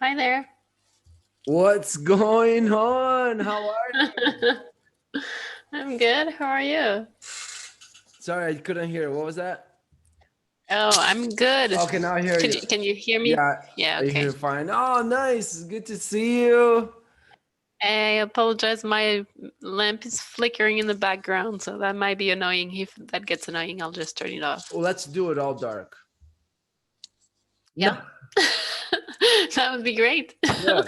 Hi there. What's going on? How are you? I'm good. How are you? Sorry, I couldn't hear. What was that? Oh, I'm good. Okay, now I hear Can you. you hear me? Yeah, Yeah, I okay. hear fine. Oh, nice. It's good to see you. I apologize. My lamp is flickering in the background, so that might be annoying. If that gets annoying, I'll just turn it off. Well, let's do it all dark. Yeah. Yeah, That would be great. yeah,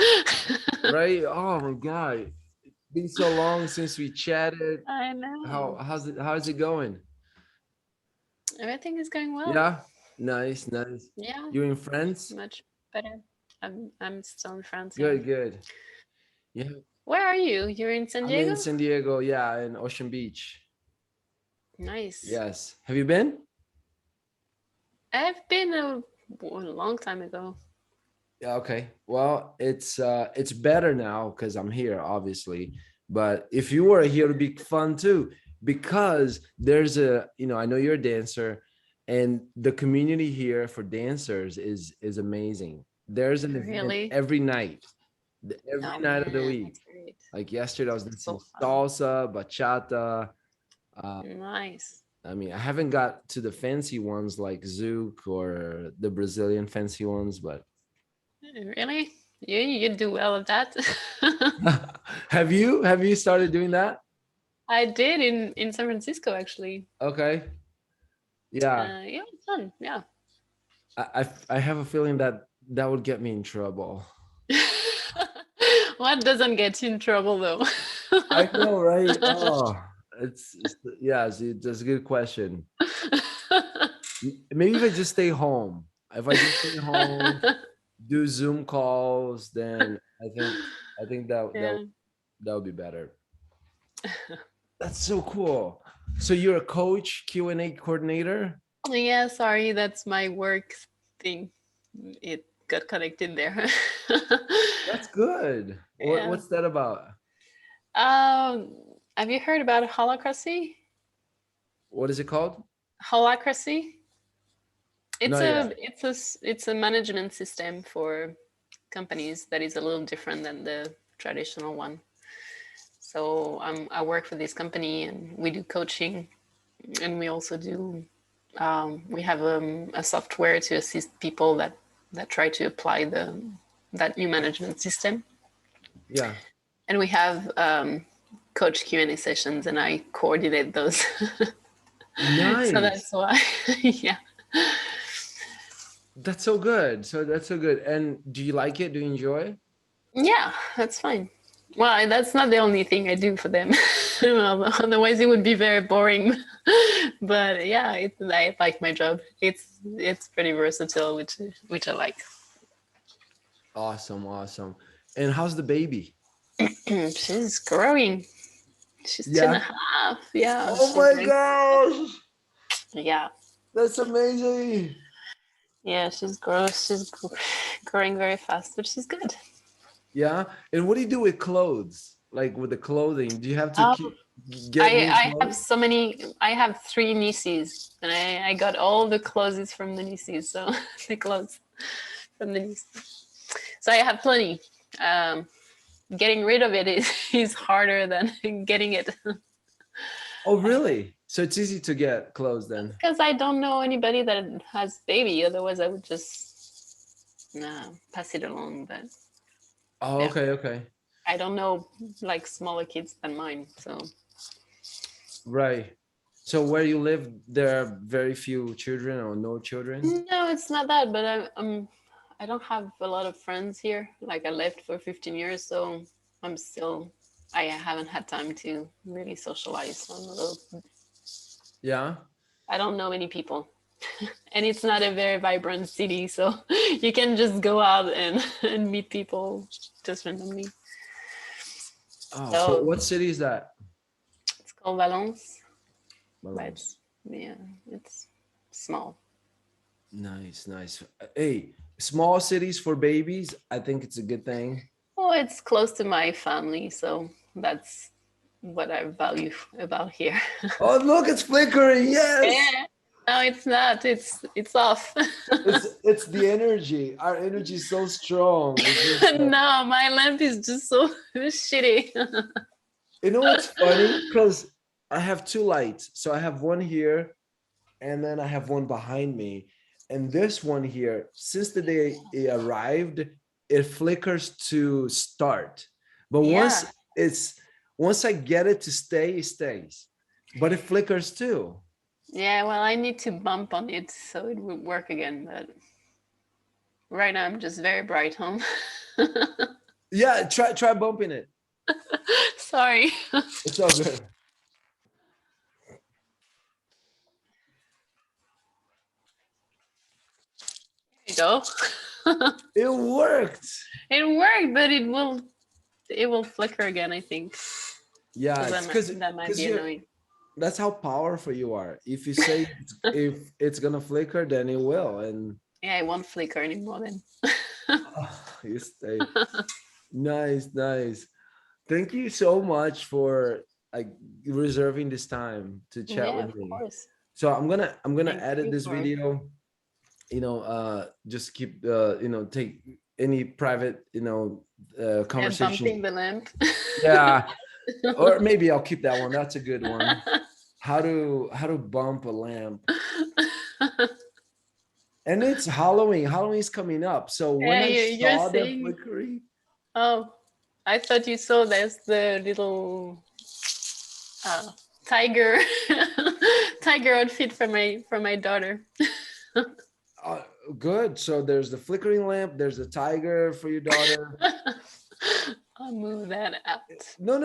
right. Oh my God, it's been so long since we chatted. I know. How's it going? Everything is going well. Yeah, nice, nice. Yeah, You in France? much better. I'm still in France, yeah. Good, good. Yeah, Where are you? You're in San I'm in Diego? San Diego. Yeah, in Ocean Beach. Nice. Yes. Have you been? I've been a long time ago. Yeah, okay. Well, it's better now because I'm here, obviously. But if you were here, it'd be fun too. Because there's I know you're a dancer, and the community here for dancers is amazing. There's an event Really? every night, every Oh night of the man, week. that's great. Like yesterday, I was That's so dancing fun. salsa, bachata. Uh, Nice. I mean, I haven't got to the fancy ones like Zouk or the Brazilian fancy ones, but Really? You do well at that. have you started doing that? I did in San Francisco actually. Okay. Yeah. Yeah, it's fun. Yeah. I have a feeling that that would get me in trouble. What doesn't get you in trouble though? I know, right? Oh, yeah, see, that's a good question. Maybe if I just stay home. If I just stay home, do Zoom calls, then I think Yeah. that would be better. That's so cool. So you're a coach, Q&A coordinator? Yeah, sorry, that's my work thing. It got connected there. That's good. Yeah. What's that about? Um, have you heard about holacracy? What is it called? Holacracy? No, yeah. It's a management system for companies that is a little different than the traditional one. So I work for this company and we do coaching, and we also do we have a software to assist people that try to apply the that new management system, Yeah. and we have coach Q&A sessions, and I coordinate those. So Nice. that's why, yeah. That's so good. So that's so good. And do you like it? Do you enjoy? Yeah, that's fine. Well, that's not the only thing I do for them. Well, otherwise, it would be very boring. But yeah, I like my job. It's pretty versatile, which I like. Awesome, awesome. And how's the baby? She's growing. She's two and a Yeah. half. Yeah, Oh she's my doing. gosh. Yeah, That's amazing. yeah, growing very fast, but she's good. Yeah. And what do you do with clothes? Like with the clothing? Do you have to Um, keep get new I have clothes? so many. I have three nieces, and I got all the clothes from the nieces. So the clothes from the nieces. So I have plenty. Um, Getting rid of it is harder than getting it. Oh, really? So it's easy to get clothes then. Because I don't know anybody that has baby. Otherwise, I would just pass it along. But Oh, yeah, okay, okay. I don't know like smaller kids than mine. So Right. So where you live, there are very few children or no children? no, it's not that. But I don't have a lot of friends here. Like I left for 15 years, so I'm still. I haven't had time to really socialize. So I'm a little. Yeah. I don't know many people. And it's not a very vibrant city, so you can just go out and meet people just randomly. Oh, so So what city is that? it's called Valence, but Balance. yeah, it's small. Nice, nice. Hey, small cities for babies, I think it's a good thing. Oh, it's close to my family, so that's what I value about here. Oh, look, it's flickering. Yes. Yeah. No, it's not. It's off. It's the energy. Our energy is so strong. It's just No, my lamp is just so shitty. you know what's funny? Because I have two lights. So I have one here and then I have one behind me. And this one here, since the day it arrived, it flickers to start. But Yeah. once I get it to stay, it stays. But it flickers too. Yeah, well, I need to bump on it so it would work again, but right now I'm just very bright, huh? Yeah, try bumping it. Sorry. It's all good. There you go. It worked. It worked, but it will flicker again, I think. Yeah, So it's because that might be you're annoying. that's how powerful you are. If you say if it's gonna flicker, then it will, and Yeah, it won't flicker anymore then. you stay. Nice, nice. Thank you so much for like reserving this time to chat Yeah, with of me. course. So I'm gonna Thank edit you this for video. Just keep take any private conversation. bumping the lamp. Yeah, or maybe I'll keep that one. That's a good one. How to bump a lamp. And it's Halloween. Halloween's coming up. So when Yeah, I you're saw the saying. flickering, Oh, I thought you saw there's the little uh, tiger tiger outfit for my daughter. uh, good. So there's the flickering lamp. There's the tiger for your daughter. I'll move that out. No.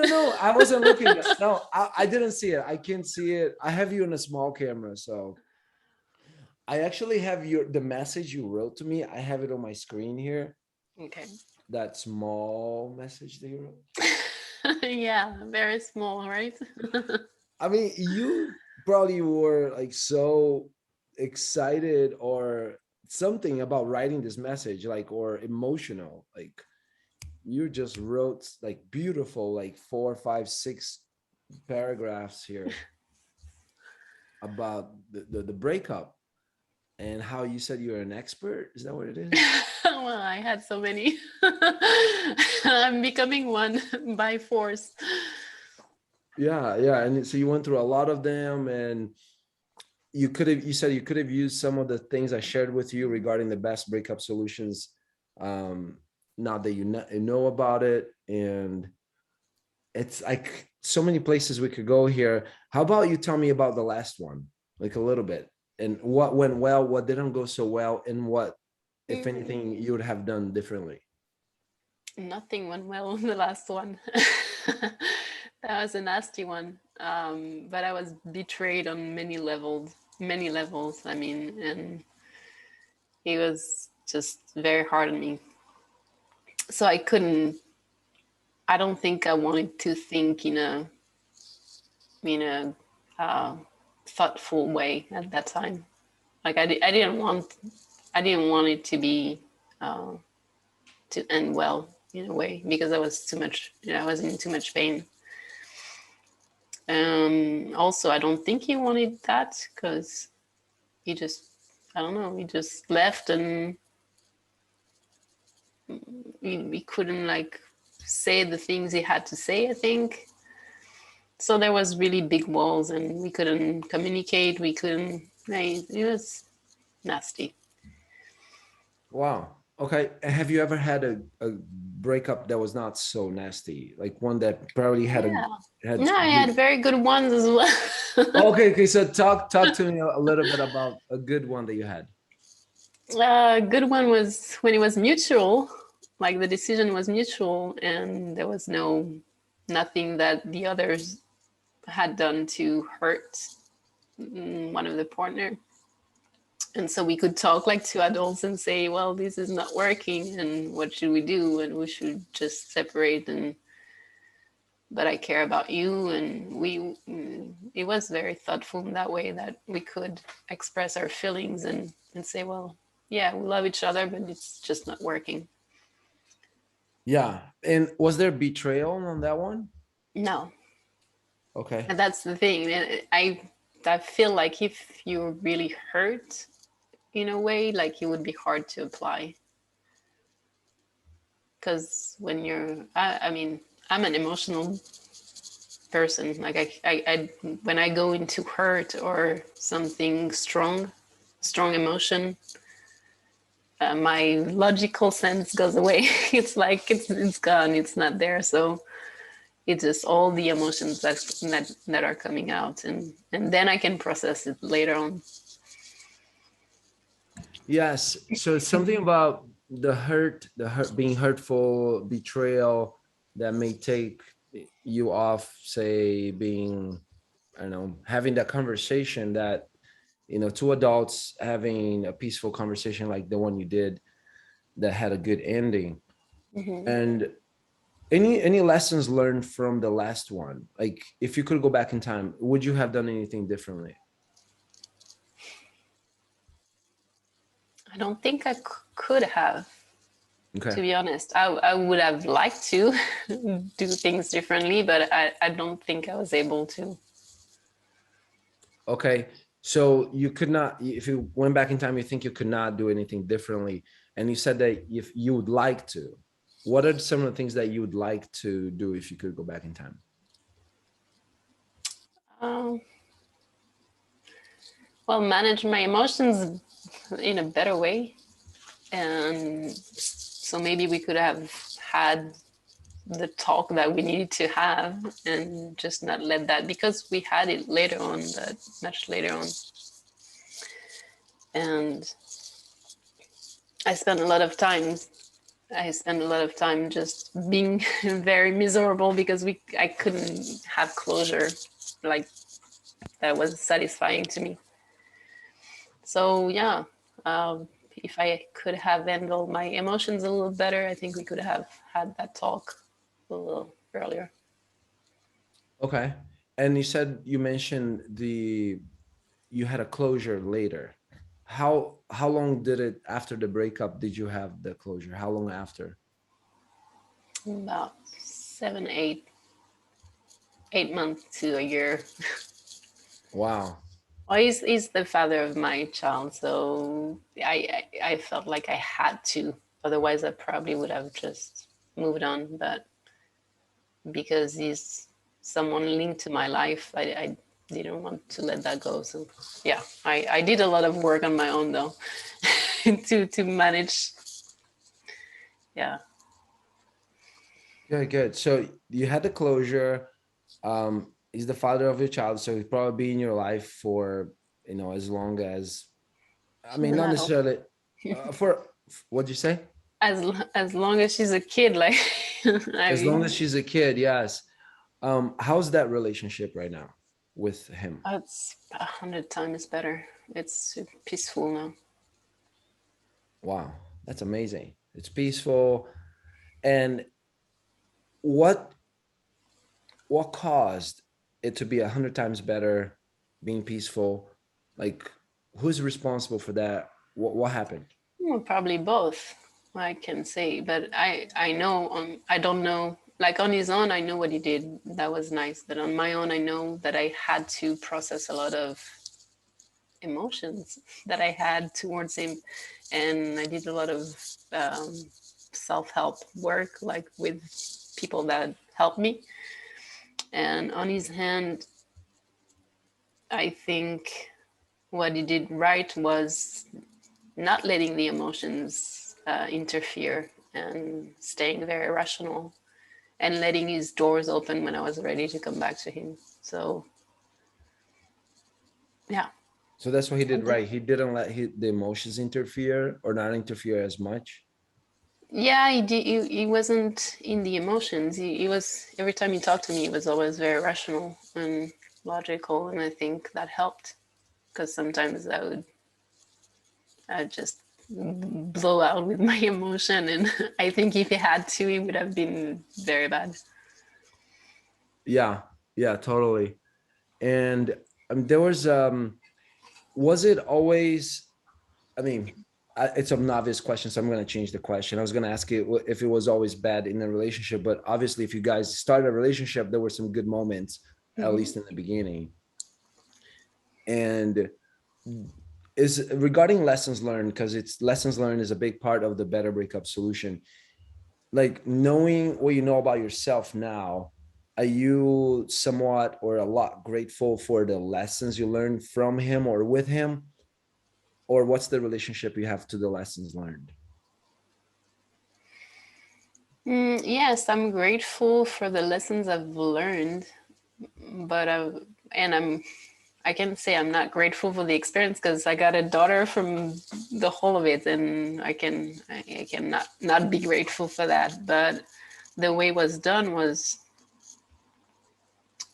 I wasn't looking. No, I didn't see it. I can't see it. I have you in a small camera, so I actually have the message you wrote to me. I have it on my screen here. Okay. That small message that you wrote. Yeah, very small, right? I mean, you probably were like so excited or something about writing this message, like, or emotional. Like you just wrote like beautiful, like 4, 5, 6 paragraphs here about the breakup and how you said you're an expert. Is that what it is? Well, I had so many. I'm becoming one by force. Yeah. And so you went through a lot of them, and you said you could have used some of the things I shared with you regarding the best breakup solutions. Now that you know about it, and it's like so many places we could go here. How about you tell me about the last one, like a little bit, and what went well, what didn't go so well, and what, if anything, you would have done differently? Nothing went well in the last one. That was a nasty one. But I was betrayed on many levels. Many levels. I mean, and he was just very hard on me. So I couldn't. I don't think I wanted to think in a thoughtful way at that time. Like I didn't want it to be to end well in a way because I was too much. I was in too much pain. Also, I don't think he wanted that because he just, I don't know, he just left and we couldn't like say the things he had to say, I think. So there was really big walls and we couldn't communicate. We couldn't, it was nasty. Wow. Okay. Have you ever had a breakup that was not so nasty, like one that probably had Yeah. had No, I had very good ones as well. Okay. So talk to me a little bit about a good one that you had. A good one was when it was mutual, like the decision was mutual and there was nothing that the others had done to hurt one of the partner. And so we could talk like two adults and say, well, this is not working and what should we do? And we should just separate but I care about you. And it was very thoughtful in that way that we could express our feelings and say, well, yeah, we love each other, but it's just not working. Yeah. And was there betrayal on that one? No. Okay. And that's the thing. I I feel like if you're really hurt in a way, like it would be hard to apply. Because when I mean, I'm an emotional person. Like I when I go into hurt or something strong emotion, my logical sense goes away. It's like it's gone. It's not there. So it's just all the emotions that are coming out, and then I can process it later on. Yes. So it's something about the hurt, being hurtful, betrayal that may take you off, say, being, I don't know, having that conversation that, two adults having a peaceful conversation like the one you did that had a good ending. Mm-hmm. And any lessons learned from the last one? Like, if you could go back in time, would you have done anything differently? I don't think I could have, Okay. to be honest. I would have liked to do things differently, but I don't think I was able to. Okay. So you could not, if you went back in time, you think you could not do anything differently. And you said that if you would like to, what are some of the things that you would like to do if you could go back in time? Um, well, manage my emotions in a better way. And so maybe we could have had the talk that we needed to have and just not let that, because we had it later on, that much later on. And I spent a lot of time just being very miserable because I couldn't have closure like that was satisfying to me. So yeah, if I could have handled my emotions a little better, I think we could have had that talk a little earlier. Okay. And you said, you mentioned you had a closure later. How long did it, after the breakup, did you have the closure? How long after? About 7, 8 months to a year. Wow. Well, he's the father of my child, so I felt like I had to. Otherwise, I probably would have just moved on. But because he's someone linked to my life, I didn't want to let that go. So yeah, I did a lot of work on my own though to manage. Yeah. Good, good. So you had the closure. He's the father of your child, so he'd probably be in your life for, as long as, I mean, not Fernando. necessarily for, what'd you say? As long as she's a kid, like I As long mean, as she's a kid, yes. How's that relationship right now with him? it's 100 times better. It's peaceful now. Wow, that's amazing. It's peaceful. And what what caused it to be 100 times better, being peaceful? Like, who's responsible for that? What happened? Well, probably both, I can say, but I know on I don't know, like on his own I know what he did, that was nice, but on my own I know that I had to process a lot of emotions that I had towards him, and I did a lot of um, self-help work, like with people that helped me. And on his hand, I think what he did right was not letting the emotions interfere and staying very rational and letting his doors open when I was ready to come back to him. So, yeah. So that's what he did right. He didn't let the emotions interfere, or not interfere as much. Yeah, he did. He wasn't in the emotions. He was, every time he talked to me, he was always very rational and logical. And I think that helped, because sometimes I'd just blow out with my emotion. And I think if he had to, it would have been very bad. Yeah, yeah, totally. And there was it always, I mean, it's an obvious question, so I'm going to change the question. I was going to ask you if it was always bad in a relationship, but obviously, if you guys started a relationship, there were some good moments, at Mm-hmm. least in the beginning. And is regarding lessons learned, because it's lessons learned is a big part of the Better Breakup Solution. Like knowing what you know about yourself now, are you somewhat or a lot grateful for the lessons you learned from him or with him? Or what's the relationship you have to the lessons learned? Yes, I'm grateful for the lessons I've learned, but I can say I'm not grateful for the experience because I got a daughter from the whole of it, and I can not be grateful for that. But the way it was done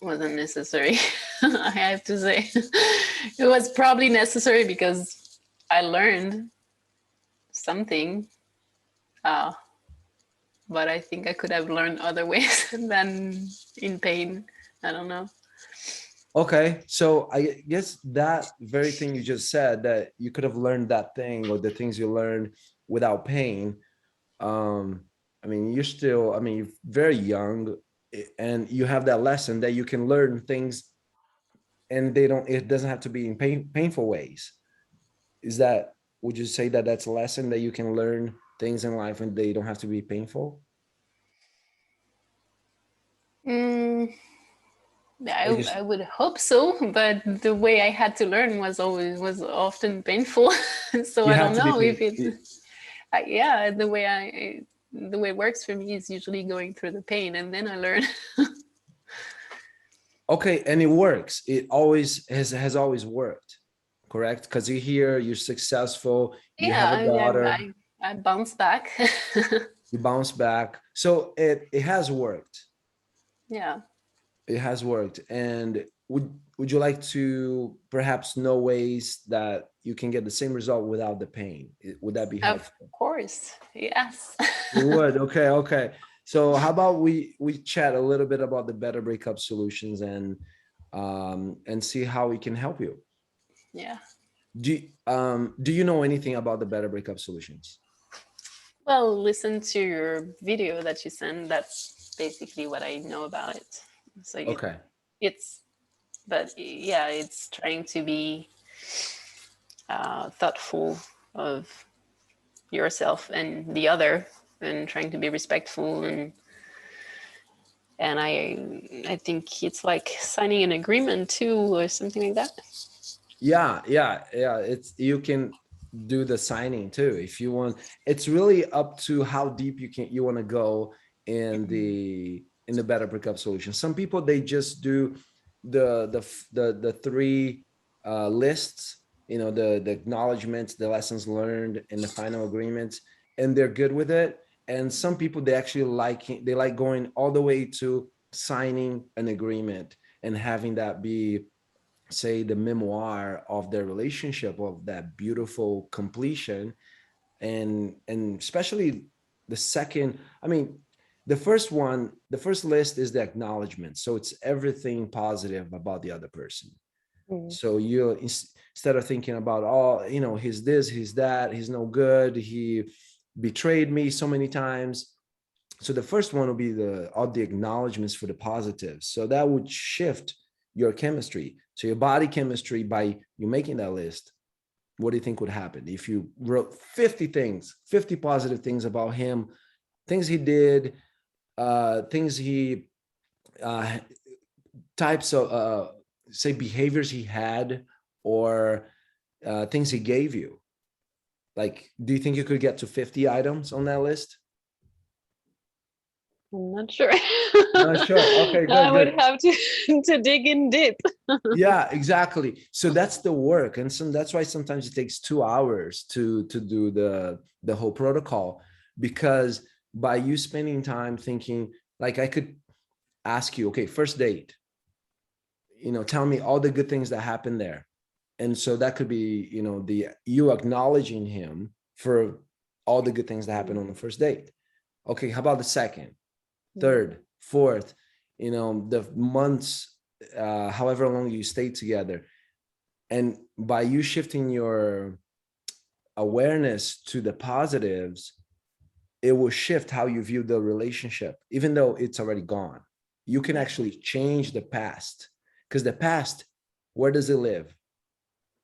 wasn't necessary. I have to say, it was probably necessary because I learned something. Uh, but I think I could have learned other ways than in pain. I don't know. Okay, so I guess that very thing you just said, that you could have learned that thing or the things you learned without pain. Um, I mean, you're still, I mean, you're very young, and you have that lesson that you can learn things and it doesn't have to be in painful ways. Is that, would you say that that's a lesson that you can learn things in life and they don't have to be painful? Mm, I guess I would hope so, but the way I had to learn was often painful. So you I have don't to be know if pain. it. Yeah, the way it works for me is usually going through the pain, and then I learn. Okay, and it works. It always has always worked, correct? Because you're here, you're successful, you have Yeah, a daughter, I bounce back. you bounce back. So it has worked. Yeah. It has worked. And would you like to perhaps know ways that you can get the same result without the pain? Would that be Of helpful? course, yes. You would. Okay, okay. So how about we chat a little bit about the Better Breakup Solutions and see how we can help you. Yeah. Do you know anything about the Better Breakup Solutions? Well, listen to your video that you sent. That's basically what I know about it. So Okay. it's, but yeah, it's trying to be thoughtful of yourself and the other, and trying to be respectful, and I think it's like signing an agreement too, or something like that. Yeah, yeah, yeah. It's, you can do the signing too if you want. It's really up to how deep you want to go in the Better Breakup Solution. Some people, they just do the three lists, the acknowledgements, the lessons learned, and the final agreements, and they're good with it. And some people, they actually they like going all the way to signing an agreement and having that be, say, the memoir of their relationship, of that beautiful completion. And especially the second, I mean, the first list is the acknowledgement, so it's everything positive about the other person. Mm. So you, instead of thinking about, oh, he's this, he's that, he's no good, he betrayed me so many times. So the first one will be all the acknowledgments for the positives. So that would shift your chemistry. So your body chemistry, by you making that list, what do you think would happen if you wrote 50 things, 50 positive things about him, things he did, things he, uh, types of, say, behaviors he had, or things he gave you? Like, do you think you could get to 50 items on that list? I'm not sure. Not sure. Okay, I good, would good. have to to dig in deep. Yeah, exactly. So that's the work, and that's why sometimes it takes 2 hours to do the whole protocol, because by you spending time thinking, like, I could ask you, okay, first date, tell me all the good things that happened there. And so that could be, the you acknowledging him for all the good things that happened on the first date. Okay, how about the second, third, fourth, the months, however long you stay together. And by you shifting your awareness to the positives, it will shift how you view the relationship, even though it's already gone. You can actually change the past, because the past, where does it live?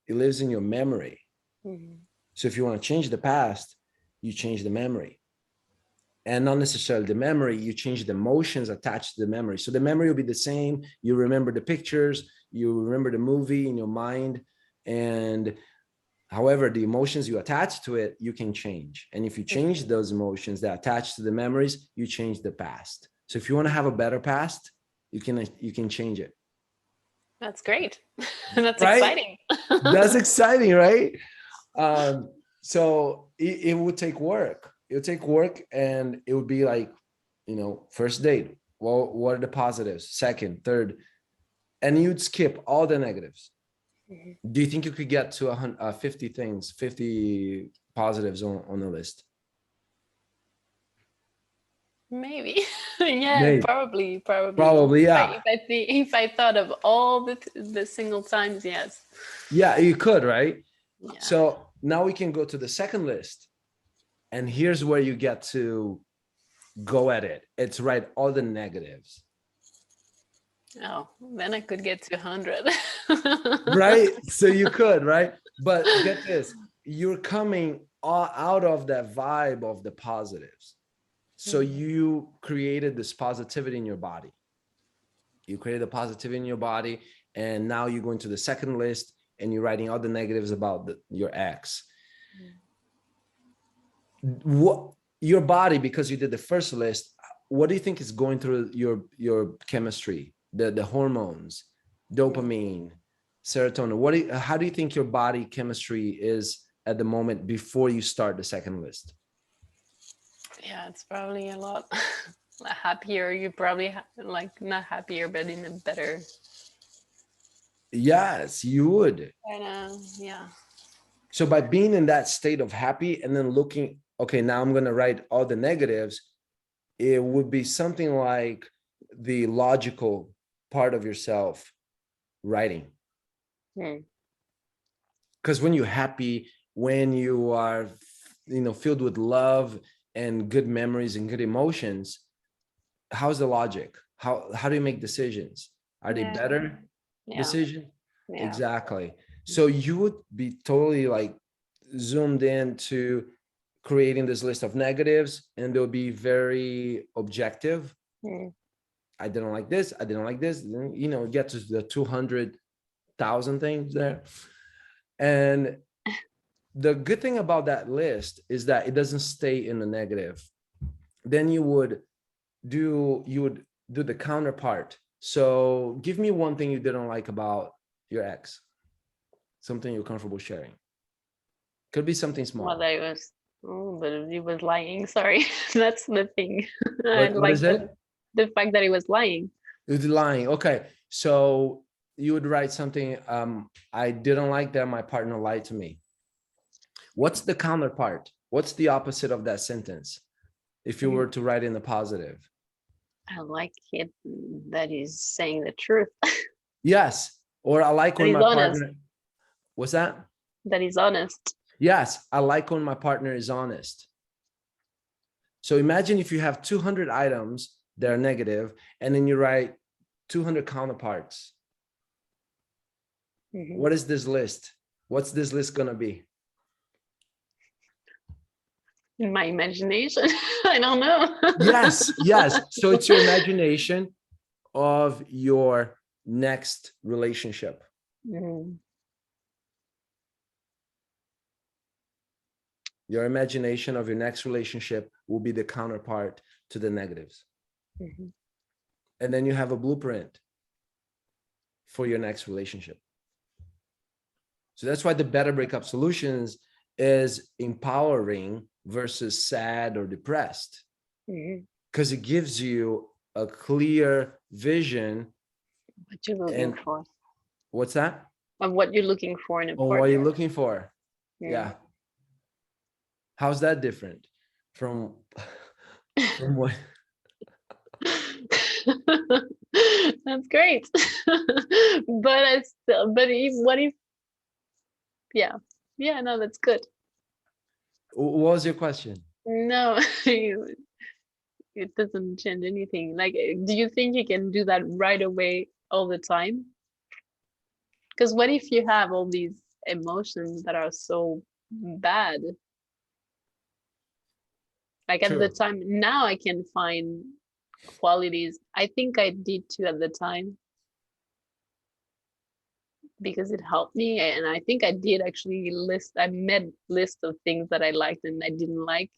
It lives in your memory. Mm-hmm. So if you want to change the past, you change the memory. And not necessarily the memory, you change the emotions attached to the memory. So the memory will be the same. You remember the pictures, you remember the movie in your mind. And however, the emotions you attach to it, you can change. And if you change those emotions that attach to the memories, you change the past. So if you want to have a better past, you can change it. That's great. That's Right? exciting. That's exciting, right? So it would take work. It would take work, and it would be like, first date. Well, what are the positives? Second, third, and you'd skip all the negatives. Mm-hmm. Do you think you could get to 50 things, 50 positives on the list? Maybe. Yeah, Maybe. probably. Probably, yeah. If I thought of all the single times, yes. Yeah, you could, right? Yeah. So now we can go to the second list. And here's where you get to go at it. It's write all the negatives. Oh, then I could get to 100. Right? So you could, right? But get this, you're coming out of that vibe of the positives. So you created this positivity in your body. You created a positivity in your body. And now you go into the second list and you're writing all the negatives about your ex. What your body, because you did the first list, what do you think is going through your chemistry, the hormones, dopamine, serotonin? How do you think your body chemistry is at the moment before you start the second list? Yeah, it's probably a lot happier. You probably like not happier, but in a better. Yes, you would. Yeah. So by being in that state of happy and then looking, okay, now I'm going to write all the negatives, it would be something like the logical part of yourself writing. Because when you're happy, when you are, filled with love and good memories and good emotions, how's the logic? How do you make decisions? Are they better decisions? Yeah. Exactly. So you would be totally like zoomed into creating this list of negatives, and they'll be very objective. I didn't like this. I didn't like this. Get to the 200,000 things there. And the good thing about that list is that it doesn't stay in the negative. Then you would do the counterpart. So give me one thing you didn't like about your ex. Something you're comfortable sharing. Could be something small. Well, but he was lying. Sorry. That's the thing. What is it? The fact that he was lying. It's lying. Okay. So you would write something, I didn't like that my partner lied to me. What's the counterpart? What's the opposite of that sentence? If you were to write in the positive. I like it that he's saying the truth. Yes. Or I like when my partner. What's that? That he's honest. Yes. I like when my partner is honest. So imagine if you have 200 items that are negative, and then you write 200 counterparts. What is this list? What's this list going to be? In my imagination. I don't know. Yes. So it's your imagination of your next relationship. Your imagination of your next relationship will be the counterpart to the negatives. And then you have a blueprint for your next relationship. So that's why the Better Breakup Solutions is empowering versus sad or depressed. Because it gives you a clear vision. What you're looking for. What's that? Of what you're looking for in a partner. What you're looking for. Yeah. How's that different from what? That's great. But what if, no, that's good. What was your question? No, it doesn't change anything. Like, do you think you can do that right away all the time? Because what if you have all these emotions that are so bad. Like at the True. time, now I can find qualities. I think I did too at the time because it helped me. And I think I did actually I made list of things that I liked and I didn't like.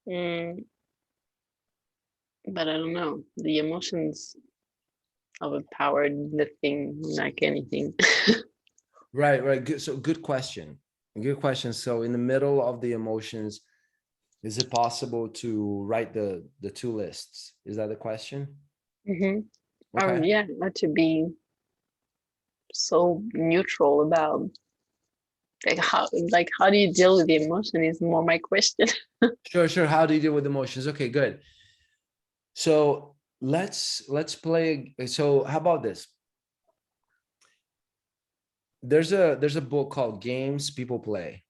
Mm, but I don't know. The emotions overpowered the thing like anything. Right, right. Good. So good question. Good question. So in the middle of the emotions, is it possible to write the two lists? Is that the question? Mm-hmm. Or Okay. yeah, not to be so neutral about like how do you deal with the emotion is more my question. Sure, sure. How do you deal with emotions? Okay, good. So let's play. So how about this? There's a book called Games People Play.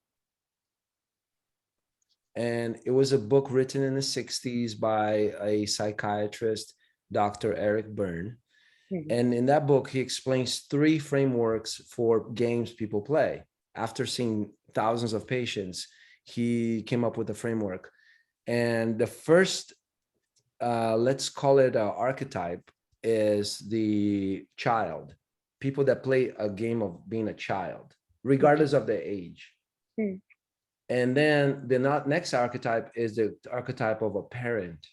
And it was a book written in the 60s by a psychiatrist, Dr. Eric Berne. Mhm. And in that book, he explains three frameworks for games people play. After seeing thousands of patients, he came up with a framework. And the first, let's call it archetype, is the child. People that play a game of being a child, regardless of their age. Mhm. And then the next archetype is the archetype of a parent.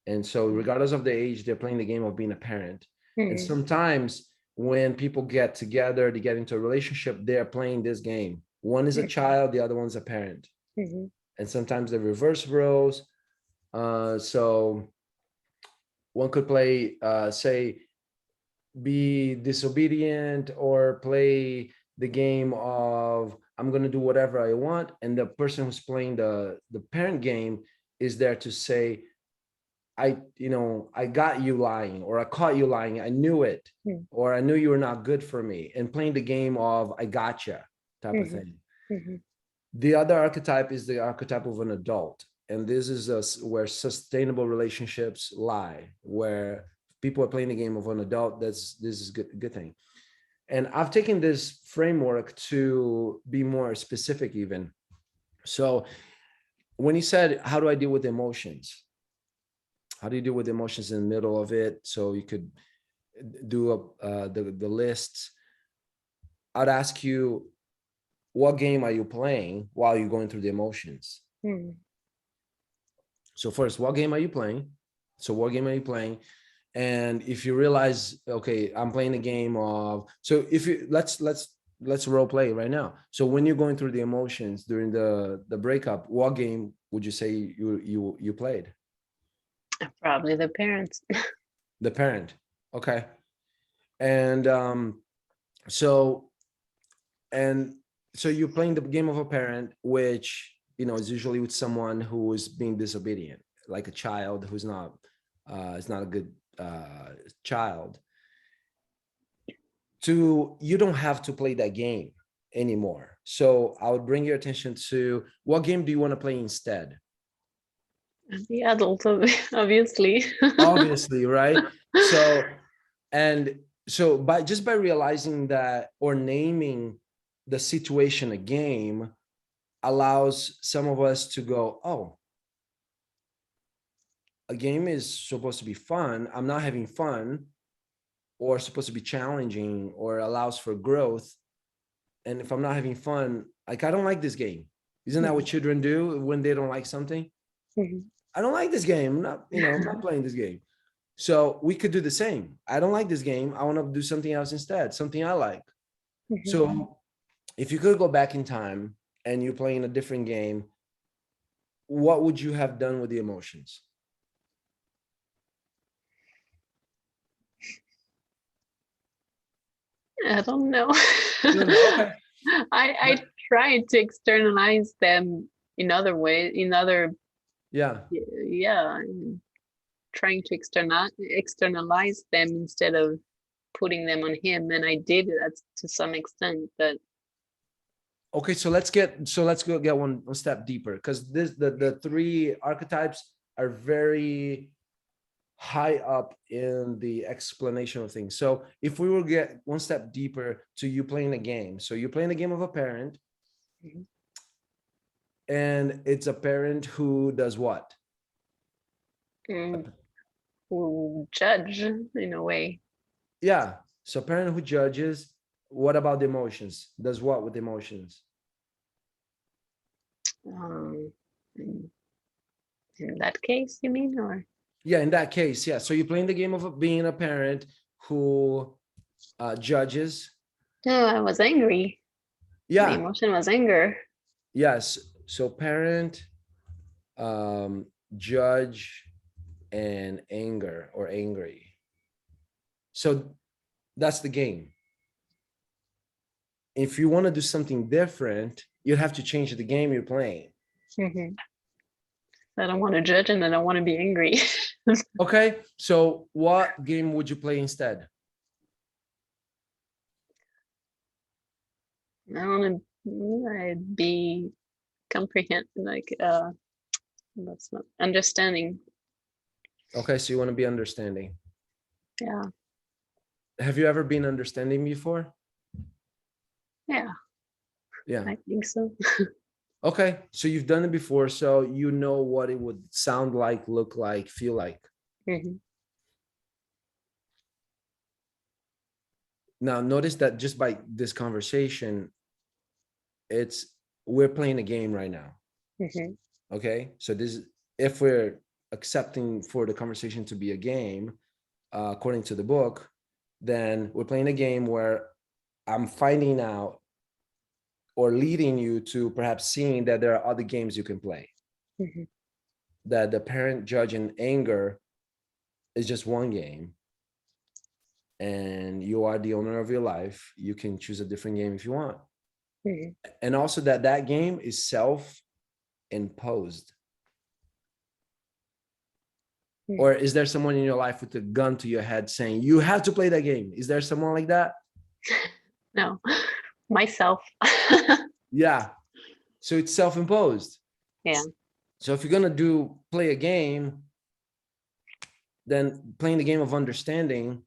And so, regardless of the age, they're playing the game of being a parent. And Mhm. sometimes, when people get together, they get into a relationship, they're playing this game. One is a child, the other one's a parent. Mhm. And sometimes they reverse roles. So, one could play, say, be disobedient or play the game of I'm going to do whatever I want, and the person who's playing the parent game is there to say, I got you lying, or I caught you lying, I knew it, Mhm. or I knew you were not good for me, and playing the game of I gotcha type of Mhm. thing. Mhm. The other archetype is the archetype of an adult. And this is where sustainable relationships lie, where people are playing the game of an adult. This is good thing. And I've taken this framework to be more specific even. So when you said, how do I deal with emotions? How do you deal with emotions in the middle of it? So you could do the lists. I'd ask you, what game are you playing while you're going through the emotions? Mhm. So first, what game are you playing? So what game are you playing? And if you realize, okay, I'm playing a game of, so if you let's role play right now. So when you're going through the emotions during the breakup, what game would you say you played? Probably the parents. The parent. Okay. And so and so you're playing the game of a parent, which is usually with someone who is being disobedient, like a child who's not is not a good child. You don't have to play that game anymore. So I would bring your attention to, what game do you want to play instead? The adult, obviously. Obviously, right? So by realizing that, or naming the situation a game, allows some of us to go, oh, a game is supposed to be fun. I'm not having fun, or supposed to be challenging, or allows for growth. And if I'm not having fun, like, I don't like this game. Isn't that what Mhm. children do when they don't like something? Mhm. I don't like this game. I'm not playing this game. So we could do the same. I don't like this game. I want to do something else instead, something I like. Mhm. So if you could go back in time and you're playing a different game, what would you have done with the emotions? I don't know. You don't know. Okay. I tried to externalize them in other ways, in other Yeah. yeah, trying to externalize them instead of putting them on him, and I did that to some extent. But Okay, so let's go get one step deeper, because the three archetypes are very high up in the explanation of things. So if we will get one step deeper to you playing a game. So you're playing a game of a parent, Mhm. and it's a parent who does what? Mm, who judge in a way. Yeah. So parent who judges. What about the emotions? Does what with emotions? Um, in, in that case, you mean, or Yeah, in that case, yeah. So you're playing the game of being a parent who judges. no? I was angry. The Yeah. emotion was anger. Yes. So parent, um, judge, and anger or angry. So that's the game. If you want to do something different, you have to change the game you're playing. Hmm. I don't want to judge and I don't want to be angry. Okay. So what game would you play instead? I want to be comprehend, like that's not understanding. Okay. So you want to be understanding. Yeah, Have you ever been understanding before? yeah, Yeah. I think so. Okay. So you've done it before. So you know what it would sound like, look like, feel like. Hmm. Now, notice that just by this conversation, it's we're playing a game right now. Hmm. Okay. So this, if we're accepting for the conversation to be a game, according to the book, then we're playing a game where I'm finding out or leading you to perhaps seeing that there are other games you can play. Hmm. That the parent, judge, and anger is just one game, and you are the owner of your life. You can choose a different game if you want. Hmm. And also that that game is self-imposed. Or is there someone in your life with a gun to your head saying you have to play that game? Is there someone like that? No, myself. Yeah. So it's self-imposed. Yeah. So if you're gonna do play a game, then playing the game of understanding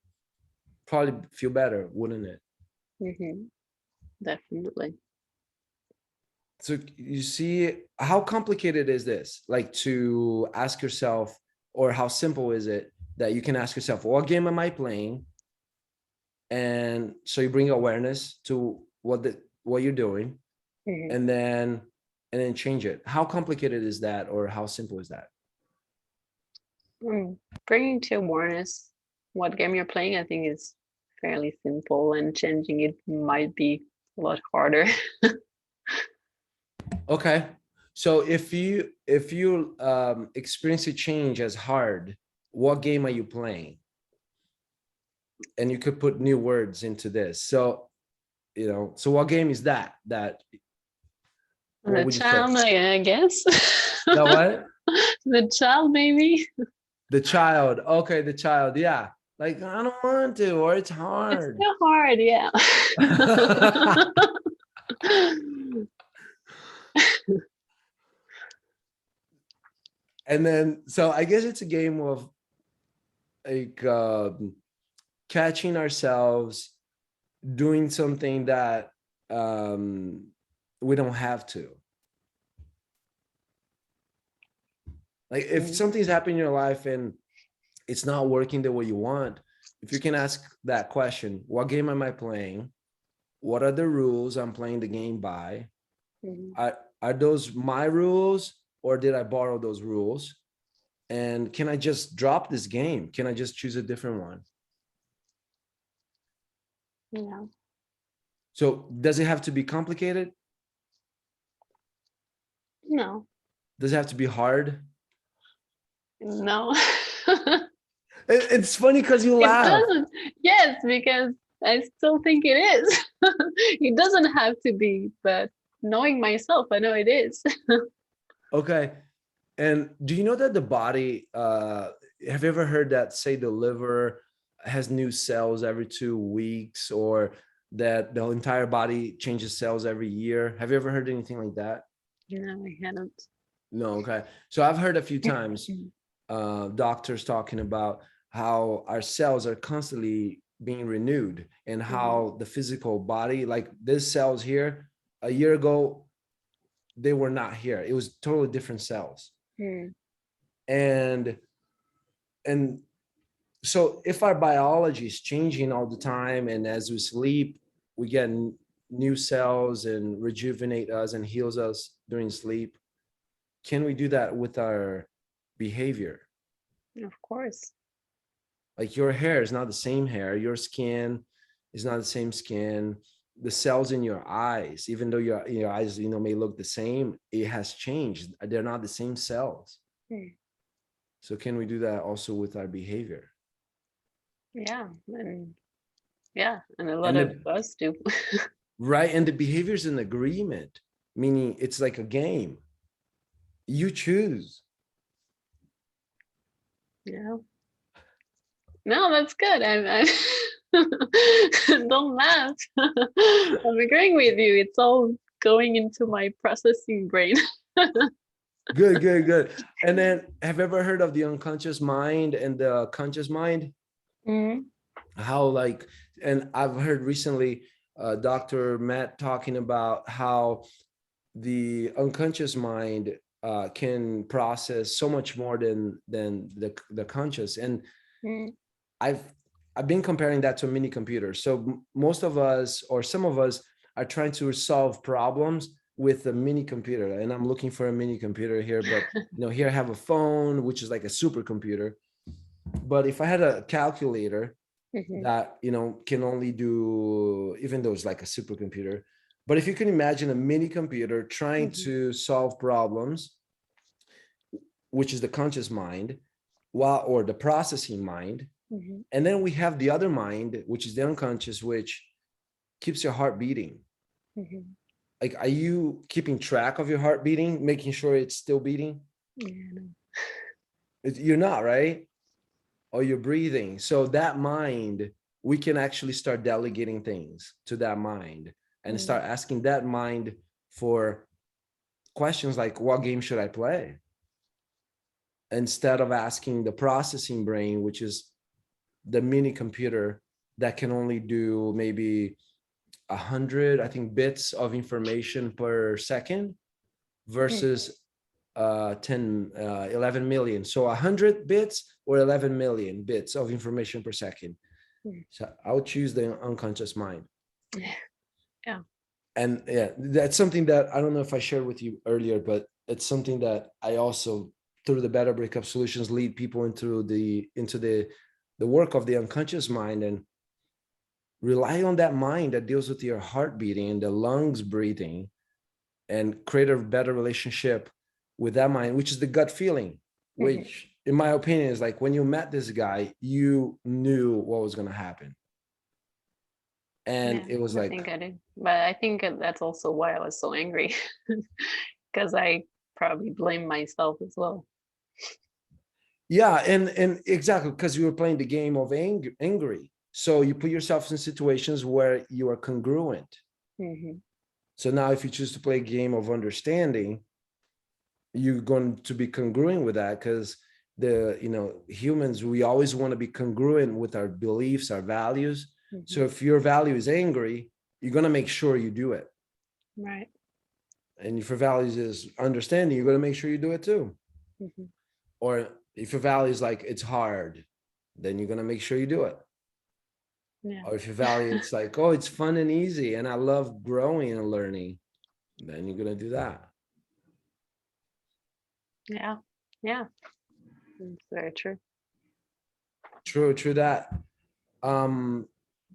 probably feel better, wouldn't it? Hmm. Definitely. So you see, how complicated is this? Like to ask yourself, or how simple is it that you can ask yourself, what game am I playing? And so you bring awareness to what you're doing, Hmm. and then change it. How complicated is that, or how simple is that? Mm. Bringing to awareness what game you're playing, I think is fairly simple, and changing it might be a lot harder. Okay. So if you experience a change as hard, what game are you playing? And you could put new words into this. So so what game is that? What The would you say? child, I guess. The what? The child, maybe. The child. Okay, the child. Yeah. Like I don't want to, or it's It's hard. still hard, yeah. And then so I guess it's a game of like catching ourselves doing something that um we don't have to. Like if Mm, something's happening in your life and it's not working the way you want, if you can ask that question, what game am I playing? What are the rules I'm playing the game by? mm, Are those my rules, or did I borrow those rules? And can I just drop this game? Can I just choose a different one? yeah. So does it have to be complicated? No, Does it have to be hard? no. It's funny because you It laugh. doesn't. Yes, because I still think it is. It doesn't have to be, but knowing myself, I know it is. Okay. And do you know that the body, have you ever heard that say the liver has new cells every 2 weeks, or that the entire body changes cells every year? Have you ever heard anything like that? No, I hadn't. No. Okay. So I've heard a few times doctors talking about how our cells are constantly being renewed, and how the physical body, like these cells here, a year ago, they were not here. It was totally different cells. And and so if our biology is changing all the time, and as we sleep, we get new cells and rejuvenate us and heals us during sleep, can we do that with our behavior? Of course. Like your hair is not the same hair, your skin is not the same skin, the cells in your eyes, even though your eyes, may look the same, it has changed. They're not the same cells. So can we do that also with our behavior? Yeah, and a lot And of the us do. right, and the behavior is an agreement, meaning it's like a game. You choose. Yeah. No, that's good. I'm don't laugh. I'm agreeing with you. It's all going into my processing brain. Good. And then, have you ever heard of the unconscious mind and the conscious mind? How, like, and I've heard recently Dr. Matt talking about how the unconscious mind can process so much more than the conscious. And I've I've been comparing that to a mini computer. So most of us, or some of us, are trying to solve problems with a mini computer. And I'm looking for a mini computer here, but here I have a phone, which is like a supercomputer. But if I had a calculator that can only do, even though it's like a supercomputer, but if you can imagine a mini computer trying to solve problems, which is the conscious mind, or the processing mind. And then we have the other mind, which is the unconscious, which keeps your heart beating. Like, are you keeping track of your heart beating, making sure it's still beating? You're not, right? Or you're breathing. So that mind, we can actually start delegating things to that mind and start asking that mind for questions like, what game should I play? Instead of asking the processing brain, which is the mini computer that can only do maybe 100, I think, bits of information per second versus 11 million. So 100 bits or 11 million bits of information per second. So I would choose the unconscious mind. Yeah. And yeah, that's something that I don't know if I shared with you earlier, but it's something that I also, through the Better Breakup Solutions, lead people into the work of the unconscious mind, and rely on that mind that deals with your heart beating and the lungs breathing, and create a better relationship with that mind, which is the gut feeling, which in my opinion is like, when you met this guy, you knew what was going to happen. And it was like, I think I did, but I think that's also why I was so angry, because I probably blame myself as well. Yeah, and exactly, because you were playing the game of angry. So you put yourself in situations where you are congruent. So now if you choose to play a game of understanding, you're going to be congruent with that, because humans, we always want to be congruent with our beliefs, our values. So if your value is angry, you're going to make sure you do it. Right. And if your values is understanding, you're going to make sure you do it too. Or if your value is like, it's hard, then you're going to make sure you do it. Yeah. Or if your value, it's like, oh, it's fun and easy and I love growing and learning, then you're going to do that. Yeah. It's very true. True that.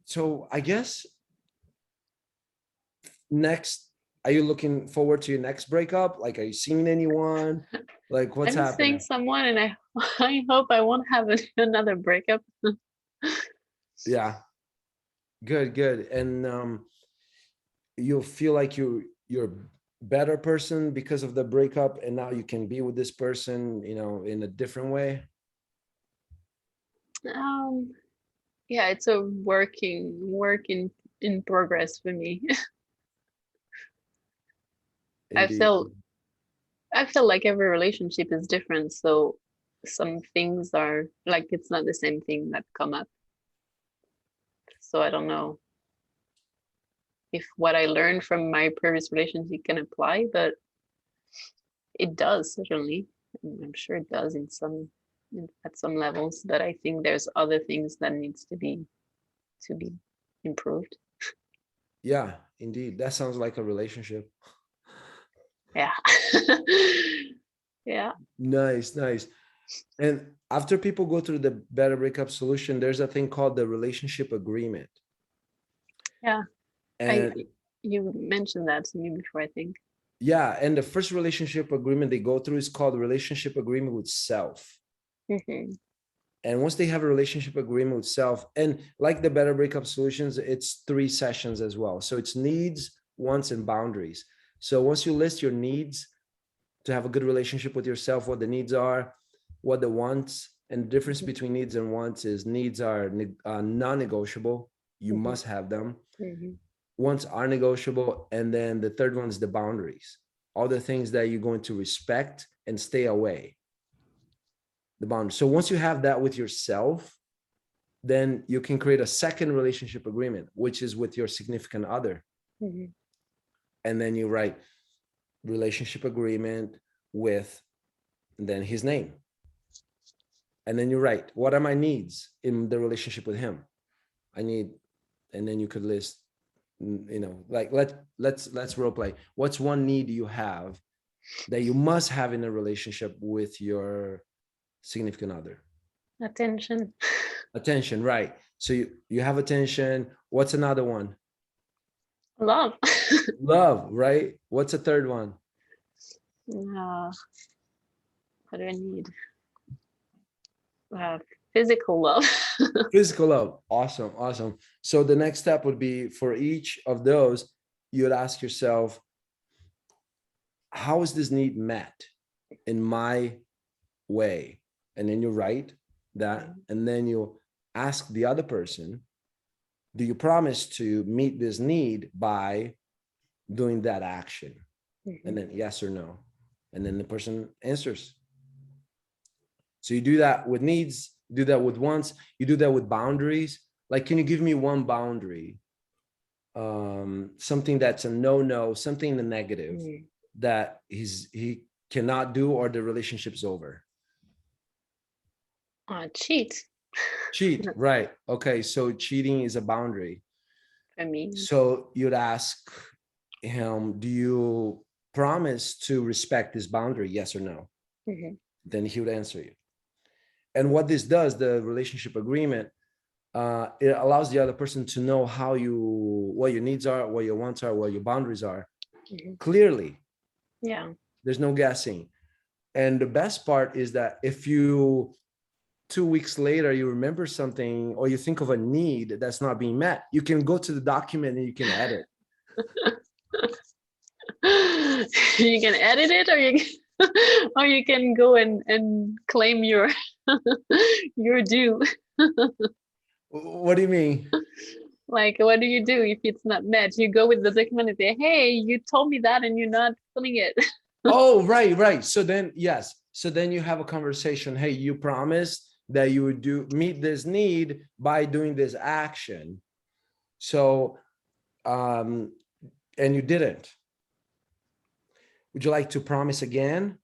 So I guess next, are you looking forward to your next breakup? Like, are you seeing anyone? Like, what's I'm happening? seeing someone, and I hope I won't have another breakup. Yeah. Good. And you'll feel like you're a better person because of the breakup, and now you can be with this person, in a different way. Yeah, it's a work in progress for me. I Indeed. feel like every relationship is different, so some things are like, it's not the same thing that come up. So I don't know if what I learned from my previous relationship can apply, but it does certainly. I'm sure it does at some levels, but I think there's other things that needs to be improved. Yeah, indeed. That sounds like a relationship. Yeah. Yeah. Nice, nice. And after people go through the Better Breakup Solution, there's a thing called the relationship agreement. Yeah. And You mentioned that to me before, I think. yeah, and the first relationship agreement they go through is called the relationship agreement with self. Mm-hmm. And once they have a relationship agreement with self, and like the Better Breakup Solutions, it's 3 sessions as well. So it's needs, wants, and boundaries. So once you list your needs to have a good relationship with yourself, what the needs are, what the wants, and the difference Mm-hmm. between needs and wants is needs are non-negotiable. You Mm-hmm. must have them. Mm-hmm. Wants are negotiable. And then the third one is the boundaries. All the things that you're going to respect and stay away. The boundaries. So once you have that with yourself, then you can create a second relationship agreement, which is with your significant other. Mm-hmm. And then you write relationship agreement with then his name. And then you write, what are my needs in the relationship with him? I need, and then you could list, like let's role play. What's one need you have that you must have in a relationship with your significant other? Attention. Attention, right? So you have attention. What's another one? Love. Love, right? What's a third one? What do I need? Physical love. Physical love. Awesome, awesome. So the next step would be for each of those, you'd ask yourself, how is this need met in my way? And then you write that, and then you ask the other person, do you promise to meet this need by doing that action? Mm-hmm. And then yes or no. And then the person answers. So you do that with needs, you do that with wants, you do that with boundaries. Like, can you give me one boundary? Something that's a no, something in the negative that he cannot do, or the relationship's over. Cheat. Cheat, right? Okay, so cheating is a boundary. For me. So you'd ask him, do you promise to respect this boundary? Yes or no? Mm-hmm. Then he would answer you. And what this does, the relationship agreement, it allows the other person to know what your needs are, what your wants are, what your boundaries are, clearly. Yeah. There's no guessing. And the best part is that if you 2 weeks later you remember something, or you think of a need that's not being met, you can go to the document and you can edit. You can edit it, or you can go and claim your due. What do you mean? Like, what do you do if it's not met? You go with the document and say, hey, you told me that and you're not filling it. Oh, right. So then, yes. So then you have a conversation. Hey, you promised that you would meet this need by doing this action. So, and you didn't. Would you like to promise again?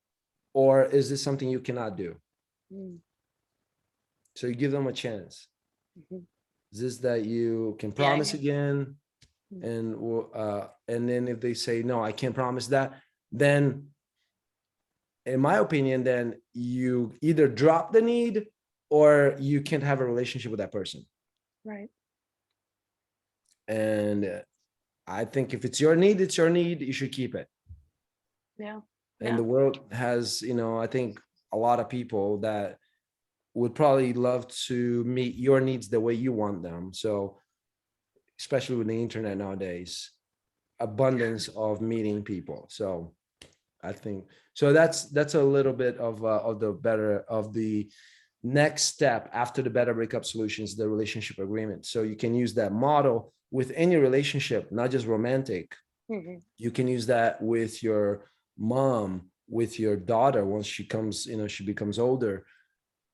Or is this something you cannot do? So you give them a chance. Is this that you can promise again? And then if they say, no, I can't promise that, then in my opinion, then you either drop the need or you can't have a relationship with that person. Right. And I think if it's your need, it's your need. You should keep it. Yeah. And the world has, I think a lot of people that would probably love to meet your needs the way you want them. So, especially with the internet nowadays, abundance of meeting people. So I think, so that's a little bit of the next step after the Better Breakup Solutions, the relationship agreement. So you can use that model with any relationship, not just romantic. You can use that with your mom, with your daughter once she becomes older.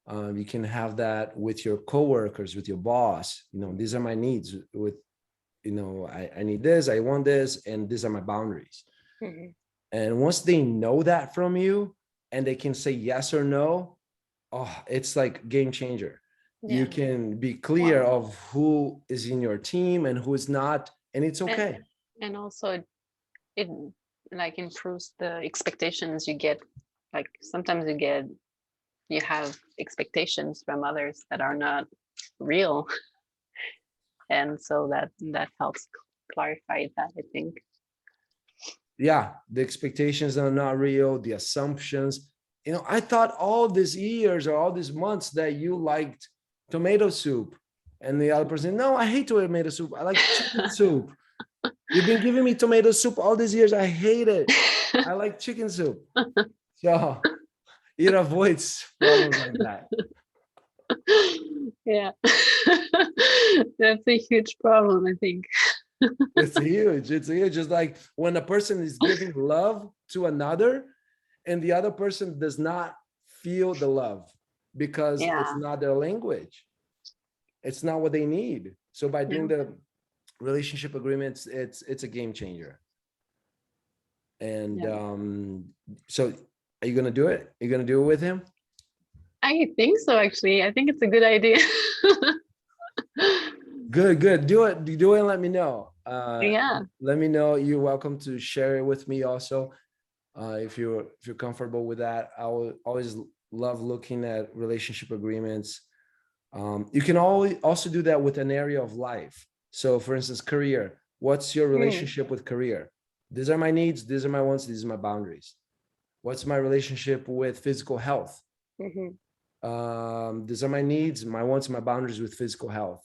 You can have that with your coworkers, with your boss. These are my needs. With I need this, I want this, and these are my boundaries. Mhm. And once they know that from you, and they can say yes or no, oh, it's like game changer. You Yeah. can be clear Wow. of who is in your team and who is not, and it's okay. And also it like improves the expectations you get. Like sometimes you have expectations from others that are not real, and so that helps clarify that, I think. Yeah, the expectations are not real, the assumptions. I thought all these years or all these months that you liked tomato soup, and the other person, no, I hate tomato soup, I like chicken soup. You've been giving me tomato soup all these years, I hate it, I like chicken soup. So it avoids problems like that. Yeah. That's a huge problem, I think. It's huge. It's huge. It's like when a person is giving love to another and the other person does not feel the love because it's Yeah. not their language. It's not what they need. So by Yeah. doing the relationship agreements, it's a game changer. And Yeah. so are you gonna do it? Are you gonna do it with him? I think so, actually. I think it's a good idea. Good, good. Do it. Do it and let me know. Yeah. Let me know. You're welcome to share it with me also. If you're comfortable with that. I will always love looking at relationship agreements. You can always also do that with an area of life. So for instance, career. What's your Mm. relationship with career? These are my needs, these are my wants, these are my boundaries. What's my relationship with physical health? Mm-hmm. These are my needs, my wants, my boundaries with physical health.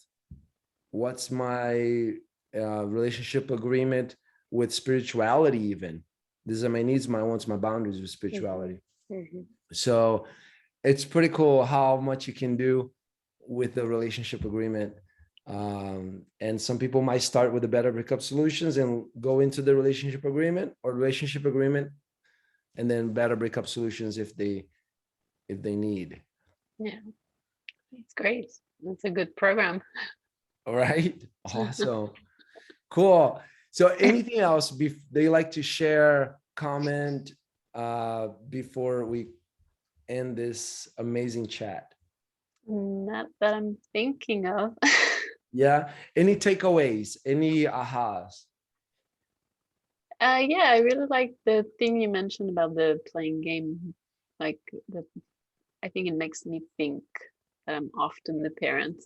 What's my relationship agreement with spirituality? Even these are my needs, my wants, my boundaries with spirituality. Mm-hmm. Mm-hmm. So it's pretty cool how much you can do with the relationship agreement. And some people might start with the better breakup solutions and go into the relationship agreement or relationship agreement, and then better breakup solutions if they need. Yeah, it's great. It's a good program. All right. Awesome. Cool. So anything else they like to share, comment before we end this amazing chat? Not that I'm thinking of. Yeah. Any takeaways? Any ahas? Yeah, I really like the thing you mentioned about the playing game. Like the, I think it makes me think that I'm often the parent,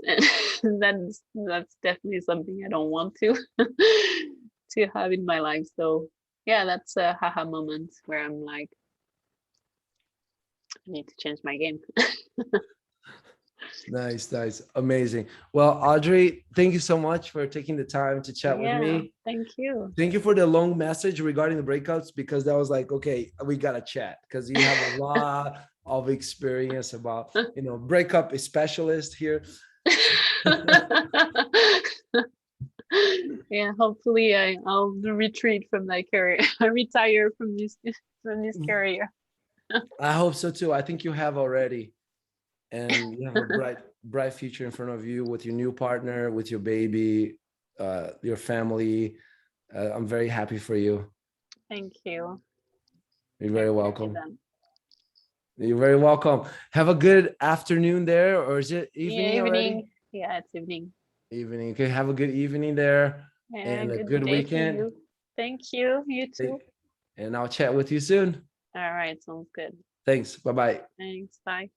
and that's definitely something I don't want to to have in my life. So yeah, that's a haha moment where I'm like, I need to change my game. Nice, nice, amazing. Well, Audrey, thank you so much for taking the time to chat with Yeah, me. thank you. Thank you for the long message regarding the breakups, because that was like, okay, we gotta chat because you have a lot of experience about, breakup specialist here. Yeah, hopefully I'll retreat from that career. I retire from this career. I hope so too. I think you have already, and you have a bright future in front of you with your new partner, with your baby, your family. I'm very happy for you. Thank you. You're I very appreciate welcome. that. You're very welcome. Have a good afternoon there, or is it Yeah, evening already? evening. Yeah, it's evening. Evening. Okay, have a good evening there Yeah, and a good good day to weekend. you. Thank you. You too. And I'll chat with you soon. All right, sounds good. Thanks. Bye bye. Thanks. Bye.